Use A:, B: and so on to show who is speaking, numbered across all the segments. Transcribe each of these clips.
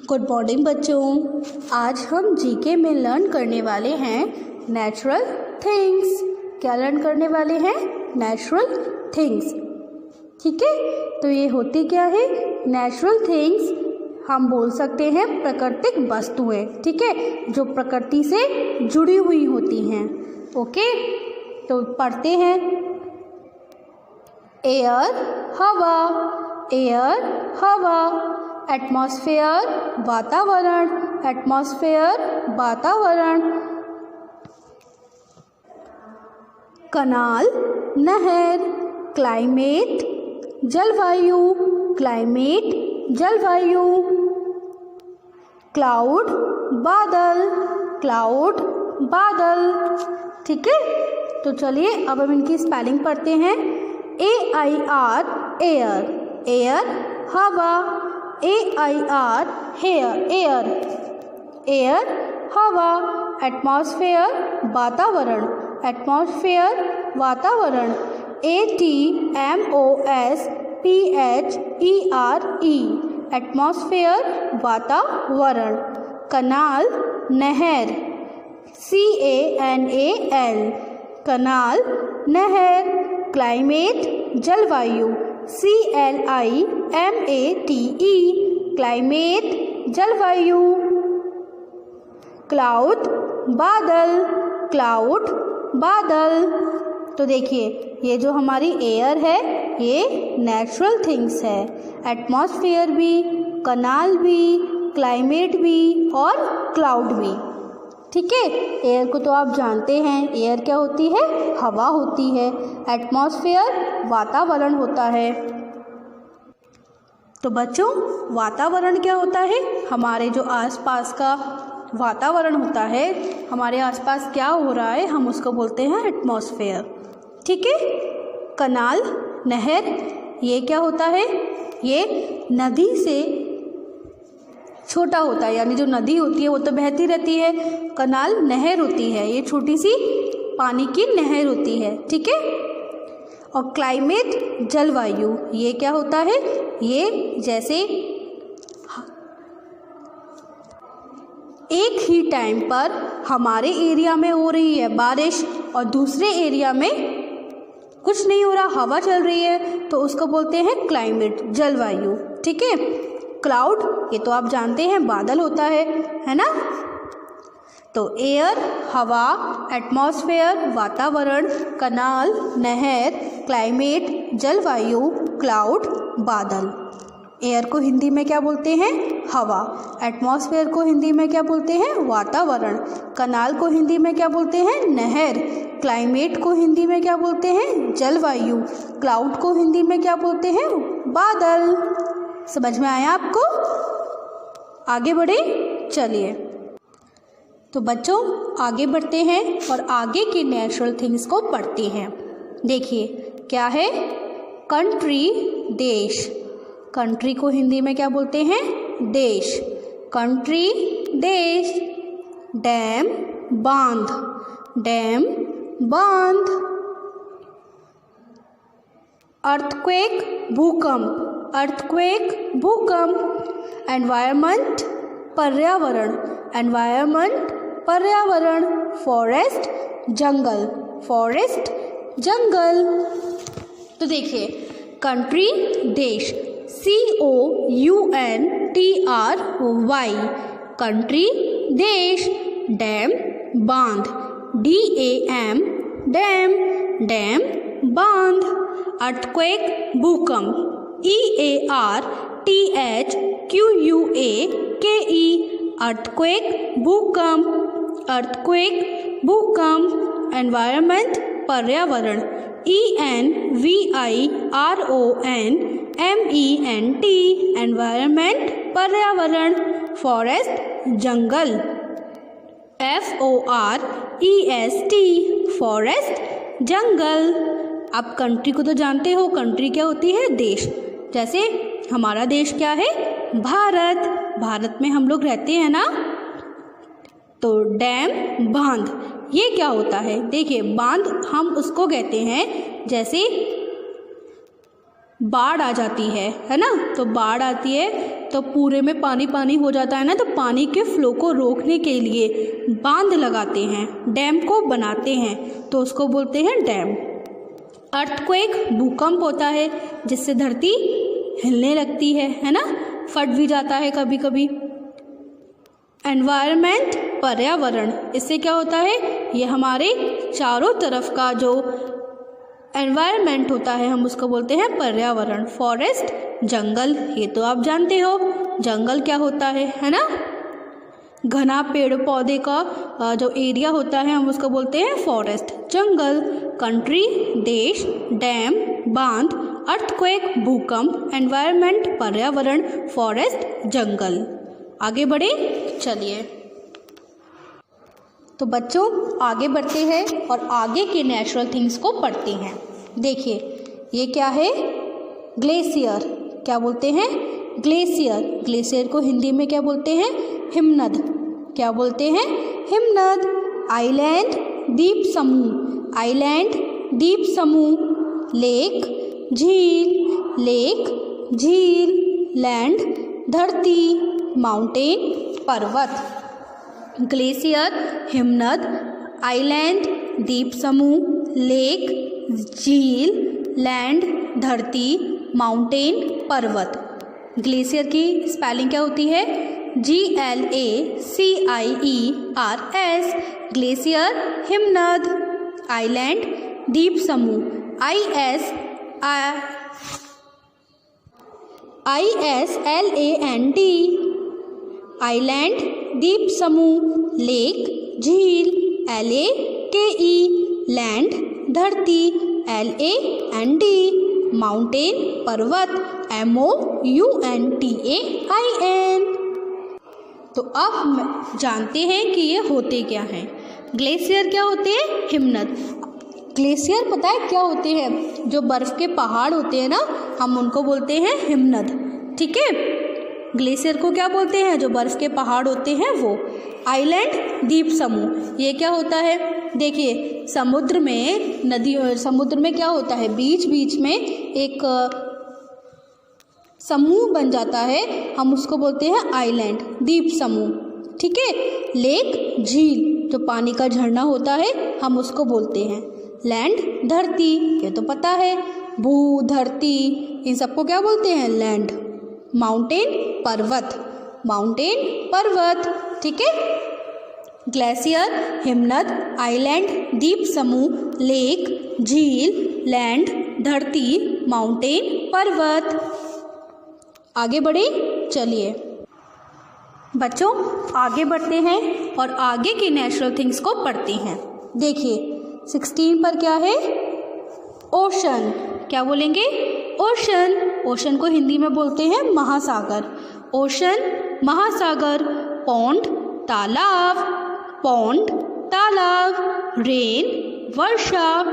A: Good morning बच्चों। आज हम जीके में लर्न करने वाले हैं नेचुरल थिंग्स। क्या लर्न करने वाले हैं? Natural things. ठीक है, तो ये होती क्या है? नेचुरल थिंग्स हम बोल सकते हैं प्राकृतिक वस्तुएं, ठीक है, जो प्रकृति से जुड़ी हुई होती हैं। ओके, तो पढ़ते हैं। एयर हवा, एयर हवा, एटमॉस्फेयर वातावरण, एटमॉस्फेयर वातावरण, कनाल नहर, क्लाइमेट जलवायु, क्लाइमेट जलवायु, क्लाउड बादल, क्लाउड बादल। ठीक है, तो चलिए अब हम इनकी स्पेलिंग पढ़ते हैं। AIR एयर, एयर हवा, AIR हेयर, एयर, एयर हवा, एटमॉस्फेयर वातावरण, एटमॉस्फेयर वातावरण, ATMOSPHERE एटमॉस्फेयर वातावरण, कनाल नहर, CANAL कनाल नहर, क्लाइमेट जलवायु, CLIMATE क्लाइमेट जलवायु, क्लाउड बादल, क्लाउड बादल। तो देखिए, ये जो हमारी एयर है ये नेचुरल थिंग्स है, एटमॉस्फेयर भी, कनाल भी, क्लाइमेट भी और क्लाउड भी। ठीक है, एयर को तो आप जानते हैं, एयर क्या होती है? हवा होती है। एटमॉस्फेयर वातावरण होता है। तो बच्चों, वातावरण क्या होता है? हमारे जो आसपास का वातावरण होता है, हमारे आसपास क्या हो रहा है, हम उसको बोलते हैं एटमॉस्फेयर। ठीक है, कनाल नहर, ये क्या होता है? ये नदी से छोटा होता है, यानी जो नदी होती है वो तो बहती रहती है, कनाल नहर होती है, ये छोटी सी पानी की नहर होती है। ठीक है, और क्लाइमेट जलवायु, ये क्या होता है? ये जैसे एक ही टाइम पर हमारे एरिया में हो रही है बारिश और दूसरे एरिया में कुछ नहीं हो रहा, हवा चल रही है, तो उसको बोलते हैं क्लाइमेट जलवायु। ठीक है, क्लाउड, ये तो आप जानते हैं बादल होता है ना। तो एयर हवा, एटमॉस्फेयर वातावरण, कनाल नहर, क्लाइमेट जलवायु, क्लाउड बादल। एयर को हिंदी में क्या बोलते हैं? हवा। एटमॉस्फेयर को हिंदी में क्या बोलते हैं? वातावरण। कनाल को हिंदी में क्या बोलते हैं? नहर। क्लाइमेट को हिंदी में क्या बोलते हैं? जलवायु। क्लाउड को हिंदी में क्या बोलते हैं? बादल। समझ में आया आपको? आगे बढ़े, चलिए। तो बच्चों, आगे बढ़ते हैं और आगे के नेचुरल थिंग्स को पढ़ते हैं। देखिए, क्या है? कंट्री देश। कंट्री को हिंदी में क्या बोलते हैं? देश। कंट्री देश। डैम बांध, डैम बांध। अर्थक्वेक भूकंप, अर्थक्वेक भूकंप। एनवायरनमेंट पर्यावरण, एनवायरनमेंट पर्यावरण। फॉरेस्ट जंगल, फॉरेस्ट जंगल। तो देखिए, कंट्री देश, COUNTRY कंट्री देश। डैम बांध, DAM डैम, डैम बांध। अर्थक्वेक भूकंप, EARTHQUAKE अर्थक्वेक भूकंप, अर्थक्वेक भूकंप। एनवायरनमेंट पर्यावरण, ENVIRONMENT एनवायरनमेंट पर्यावरण। फॉरेस्ट जंगल, FOREST फॉरेस्ट जंगल। आप कंट्री को तो जानते हो, कंट्री क्या होती है? देश। जैसे हमारा देश क्या है? भारत। भारत में हम लोग रहते हैं ना। तो डैम बांध, ये क्या होता है? देखिए, बांध हम उसको कहते हैं जैसे बाढ़ आ जाती है ना, तो बाढ़ आती है तो पूरे में पानी पानी हो जाता है ना, तो पानी के फ्लो को रोकने के लिए बांध लगाते हैं, डैम को बनाते हैं, तो उसको बोलते हैं डैम। अर्थक्वेक भूकंप होता है जिससे धरती हिलने लगती है ना, फट भी जाता है कभी कभी। एनवायरनमेंट पर्यावरण, इससे क्या होता है, ये हमारे चारों तरफ का जो एनवायरनमेंट होता है हम उसको बोलते हैं पर्यावरण। फॉरेस्ट जंगल, ये तो आप जानते हो जंगल क्या होता है ना। घना पेड़ पौधे का जो एरिया होता है हम उसको बोलते हैं फॉरेस्ट जंगल। कंट्री देश, डैम बांध, अर्थक्वेक भूकंप, एनवायरनमेंट पर्यावरण, फॉरेस्ट जंगल। आगे बढ़े, चलिए। तो बच्चों आगे बढ़ते हैं और आगे के नेचुरल थिंग्स को पढ़ते हैं। देखिए ये क्या है, ग्लेशियर। क्या बोलते हैं, ग्लेशियर। ग्लेशियर को हिंदी में क्या बोलते हैं, हिमनद। क्या बोलते हैं, हिमनद। आइलैंड द्वीप समूह, आइलैंड द्वीप समूह। लेक झील, लेक झील। लैंड धरती, माउंटेन पर्वत। ग्लेशियर, हिमनद, आइलैंड द्वीप समूह, लेक झील, लैंड धरती, माउंटेन पर्वत। ग्लेशियर की स्पेलिंग क्या होती है, GLACIERS। ग्लेशियर, हिमनद, आइलैंड द्वीप समूह, ISLAND। आइलैंड द्वीप समूह, लेक झील, LAKE। लैंड धरती, LAND। माउंटेन पर्वत, MOUNTAIN। तो अब हम जानते हैं कि ये होते क्या हैं। ग्लेशियर क्या होते हैं, हिमनद। ग्लेशियर पता है क्या होते हैं, जो बर्फ़ के पहाड़ होते हैं ना, हम उनको बोलते हैं हिमनद। ठीक है, ग्लेशियर को क्या बोलते हैं, जो बर्फ़ के पहाड़ होते हैं वो। आइलैंड द्वीप समूह, ये क्या होता है, देखिए समुद्र में, नदी समुद्र में क्या होता है, बीच बीच में एक समूह बन जाता है, हम उसको बोलते हैं आइलैंड द्वीप समूह। ठीक है, लेक झील, जो पानी का झरना होता है हम उसको बोलते हैं। लैंड धरती, ये तो पता है, भू धरती, इन सबको क्या बोलते हैं, लैंड। माउंटेन पर्वत, माउंटेन पर्वत। ठीक है, ग्लेशियर, हिमनद, आइलैंड द्वीप समूह, लेक झील, लैंड धरती, माउंटेन पर्वत। आगे बढ़े, चलिए बच्चों आगे बढ़ते हैं और आगे के नेचुरल थिंग्स को पढ़ते हैं। देखिए 16 पर क्या है, ओशन। क्या बोलेंगे, ओशन। ओशन को हिंदी में बोलते हैं महासागर। ओशन महासागर। पौंड तालाब, पौंड तालाब। रेन वर्षा,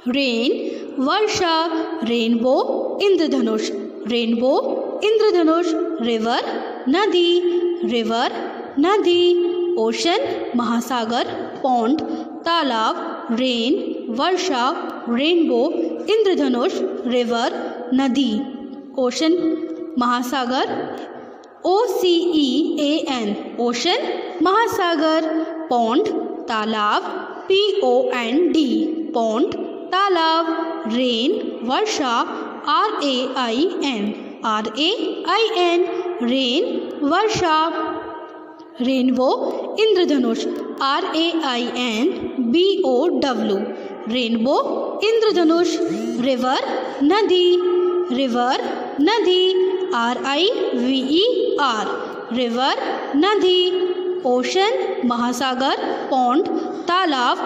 A: रेन वर्षा। रेनबो इंद्रधनुष, रेनबो इंद्रधनुष। रिवर नदी, रिवर नदी। ओशन महासागर, पौंड तालाब, रेन वर्षा, रेनबो इंद्रधनुष, रिवर नदी। ओशन महासागर, OCEAN, ओशन महासागर। पौंड तालाब, POND, पौंड तालाब। रेन वर्षा, RAIN, रेन वर्षा। रेनबो इंद्रधनुष, RAINBOW, रेनबो इंद्रधनुष। रिवर नदी, रिवर नदी, RIVER, रिवर नदी। ओशन महासागर, पौंड तालाब,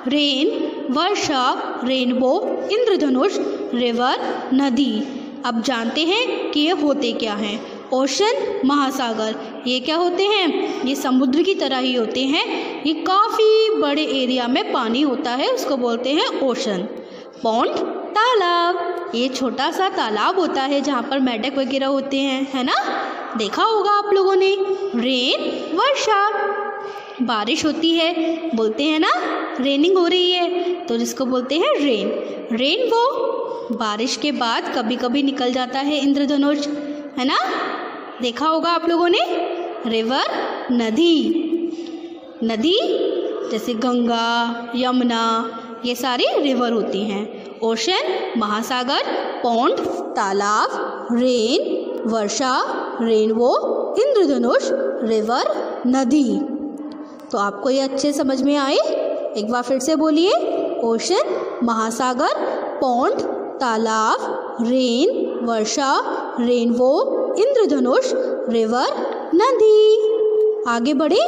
A: रेन वर्षा, रेनबो इंद्रधनुष, रिवर नदी। अब जानते हैं कि ये होते क्या हैं। ओशन महासागर, ये क्या होते हैं, ये समुद्र की तरह ही होते हैं। ये काफ़ी बड़े एरिया में पानी होता है, उसको बोलते हैं ओशन। पौंड तालाब, ये छोटा सा तालाब होता है जहाँ पर मेंढक वगैरह होते हैं, है ना, देखा होगा आप लोगों ने। रेन वर्षा, बारिश होती है, बोलते हैं ना रेनिंग हो रही है, तो जिसको बोलते हैं रेन। रेनबो, बारिश के बाद कभी कभी निकल जाता है इंद्रधनुष, है ना। देखा होगा आप लोगों ने। रिवर नदी, नदी जैसे गंगा, यमुना, ये सारी रिवर होती हैं। ओशन महासागर, पौंड तालाब, रेन वर्षा, रेनबो इंद्रधनुष, रिवर नदी। तो आपको ये अच्छे समझ में आए? एक बार फिर से बोलिए। ओशन महासागर, पौंड तालाब, रेन वर्षा, रेनबो इंद्रधनुष, रिवर नदी। आगे बढ़े,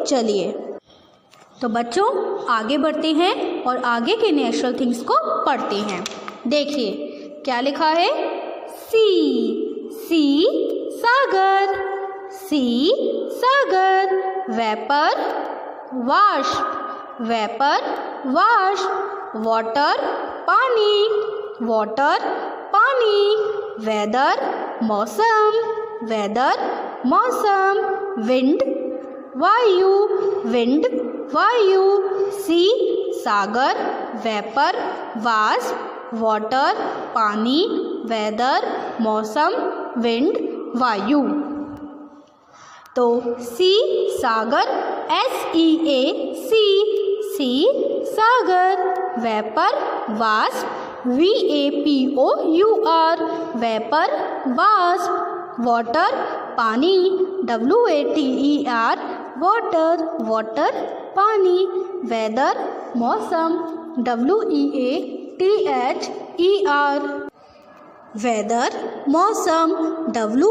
A: चलिए। तो बच्चों आगे बढ़ते हैं और आगे के नेचुरल थिंग्स को पढ़ते हैं। देखिए क्या लिखा है। सी सागर, सी सागर। वेपर वाष्प, वेपर वाष्प। वाटर पानी, वाटर पानी। वेदर मौसम, वेदर मौसम। विंड वायु, विंड वायु। सी सागर, वेपर वाष्प, वाटर पानी, वेदर मौसम, विंड वायु। तो सी सागर, SEA सी सागर। वेपर वाष्प, VAPOUR वेपर वाष्प। वाटर पानी, WATER वाटर, वाटर पानी। वेदर मौसम, WEATHER वेदर मौसम, WEATHER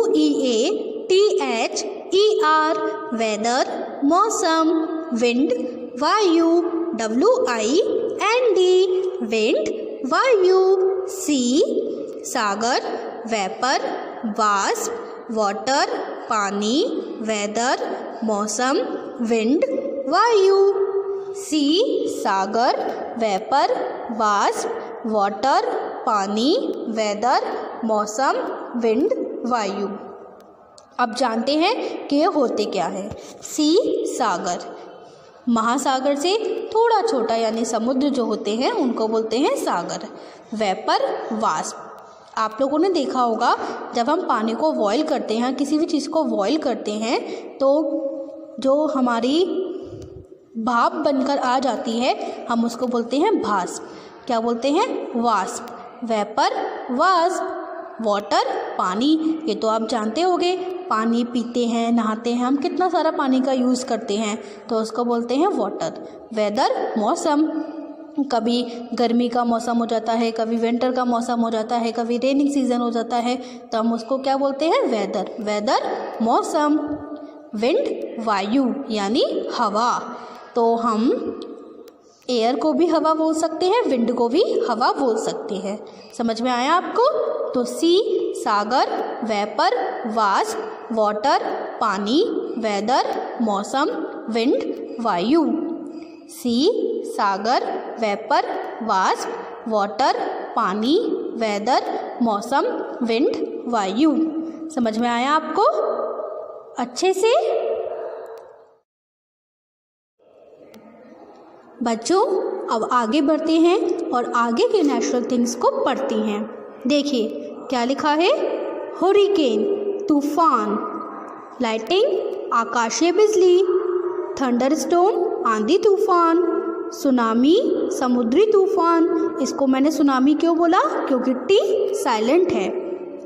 A: वेदर मौसम। विंड वायु, WIND विंड वायु। सी सागर, वेपर वाष्प, वाटर पानी, वेदर मौसम, विंड वायु। सी सागर, वेपर वाष्प, वाटर पानी, वेदर मौसम, विंड वायु। अब जानते हैं कि ये होते क्या है। सी सागर, महासागर से थोड़ा छोटा यानी समुद्र जो होते हैं उनको बोलते हैं सागर। वेपर वाष्प, आप लोगों ने देखा होगा जब हम पानी को बॉयल करते हैं, किसी भी चीज़ को बॉयल करते हैं तो जो हमारी भाप बनकर आ जाती है हम उसको बोलते हैं भाप। क्या बोलते हैं? वाष्प। वेपर वाष्प। वाटर पानी, ये तो आप जानते होंगे, पानी पीते हैं, नहाते हैं, हम कितना सारा पानी का यूज़ करते हैं तो उसको बोलते हैं वाटर। वेदर मौसम, कभी गर्मी का मौसम हो जाता है, कभी विंटर का मौसम हो जाता है, कभी रेनिंग सीजन हो जाता है तो हम उसको क्या बोलते हैं? वेदर। वेदर मौसम। विंड वायु यानी हवा, तो हम एयर को भी हवा बोल सकते हैं, विंड को भी हवा बोल सकते हैं। समझ में आया आपको? तो सी सागर, वेपर वाष्प, वाटर पानी, वेदर मौसम, विंड वायु। सी सागर, वेपर वाष्प, वाटर पानी, वेदर मौसम, विंड वायु। समझ में आया आपको अच्छे से? बच्चों अब आगे बढ़ते हैं और आगे के नेचुरल थिंग्स को पढ़ते हैं। देखिए क्या लिखा है। हरिकेन तूफान, लाइटिंग आकाशीय बिजली, थंडरस्टॉर्म आंधी तूफान, सुनामी समुद्री तूफान। इसको मैंने सुनामी क्यों बोला? क्योंकि टी साइलेंट है।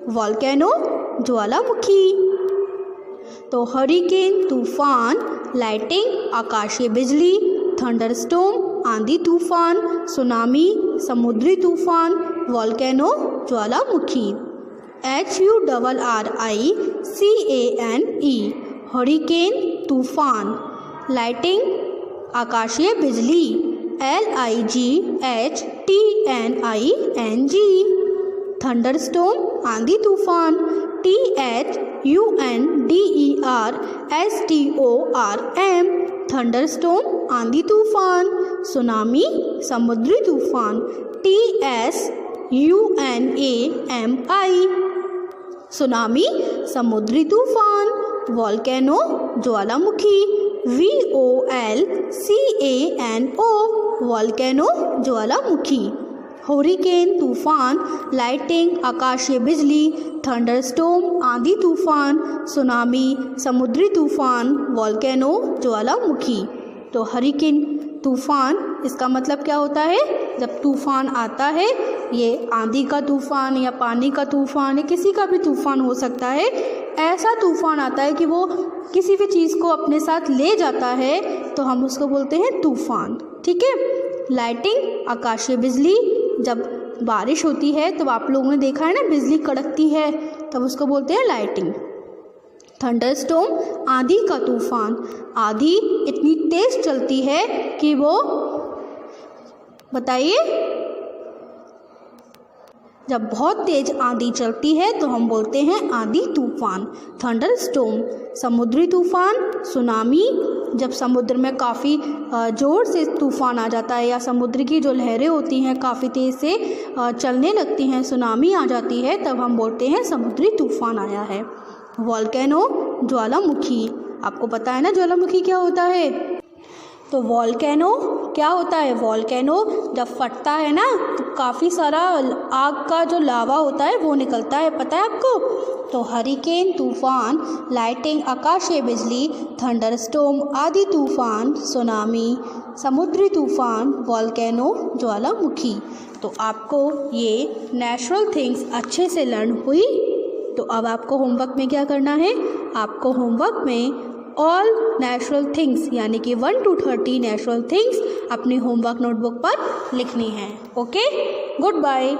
A: वोल्केनो ज्वालामुखी। तो हरिकेन तूफान, लाइटिंग आकाशीय बिजली, थंडरस्टॉर्म आंधी तूफान, सुनामी समुद्री तूफान, वोल्केनो ज्वालामुखी। HURRICANE हरिकेन तूफान, लाइटिंग आकाशीय बिजली, LIGHTNING थंडरस्टॉर्म आंधी तूफान, THUNDERSTORM थंडरस्टॉर्म आंधी तूफान, सुनामी समुद्री तूफान, TSUNAMI सुनामी समुद्री तूफान, वोल्केनो ज्वालामुखी, VOLCANO वोल्केनो ज्वालामुखी। हरिकेन तूफान, लाइटिंग आकाशीय बिजली, थंडरस्टॉर्म आंधी तूफान, सुनामी समुद्री तूफान, वोल्केनो ज्वालामुखी। तो हरिकेन तूफान, इसका मतलब क्या होता है, जब तूफान आता है, ये आंधी का तूफान या पानी का तूफान या किसी का भी तूफान हो सकता है, ऐसा तूफान आता है कि वो किसी भी चीज़ को अपने साथ ले जाता है, तो हम उसको बोलते हैं तूफान। ठीक है। लाइटिंग आकाशीय बिजली, जब बारिश होती है तब आप लोगों ने देखा है ना, बिजली कड़कती है, तब उसको बोलते हैं लाइटिंग। थंडरस्टॉर्म आंधी का तूफान, आंधी इतनी तेज चलती है कि वो, बताइए, जब बहुत तेज आंधी चलती है तो हम बोलते हैं आंधी तूफान। थंडरस्टॉर्म समुद्री तूफान, सुनामी जब समुद्र में काफ़ी ज़ोर से तूफान आ जाता है या समुद्र की जो लहरें होती हैं काफ़ी तेज़ से चलने लगती हैं, सुनामी आ जाती है, तब हम बोलते हैं समुद्री तूफान आया है। वोल्केनो ज्वालामुखी, आपको पता है ना ज्वालामुखी क्या होता है। तो वोल्केनो क्या होता है, वोल्केनो जब फटता है ना तो काफ़ी सारा आग का जो लावा होता है वो निकलता है, पता है आपको। तो हरिकेन तूफान, लाइटिंग आकाशीय बिजली, थंडरस्टॉर्म आंधी तूफान, सुनामी समुद्री तूफान, वोल्केनो ज्वालामुखी। तो आपको ये नेचुरल थिंग्स अच्छे से लर्न हुई। तो अब आपको होमवर्क में क्या करना है, आपको होमवर्क में ऑल नेचुरल थिंग्स यानी कि 1 to 30 नेचुरल थिंग्स अपनी होमवर्क नोटबुक पर लिखनी है। Okay, good bye.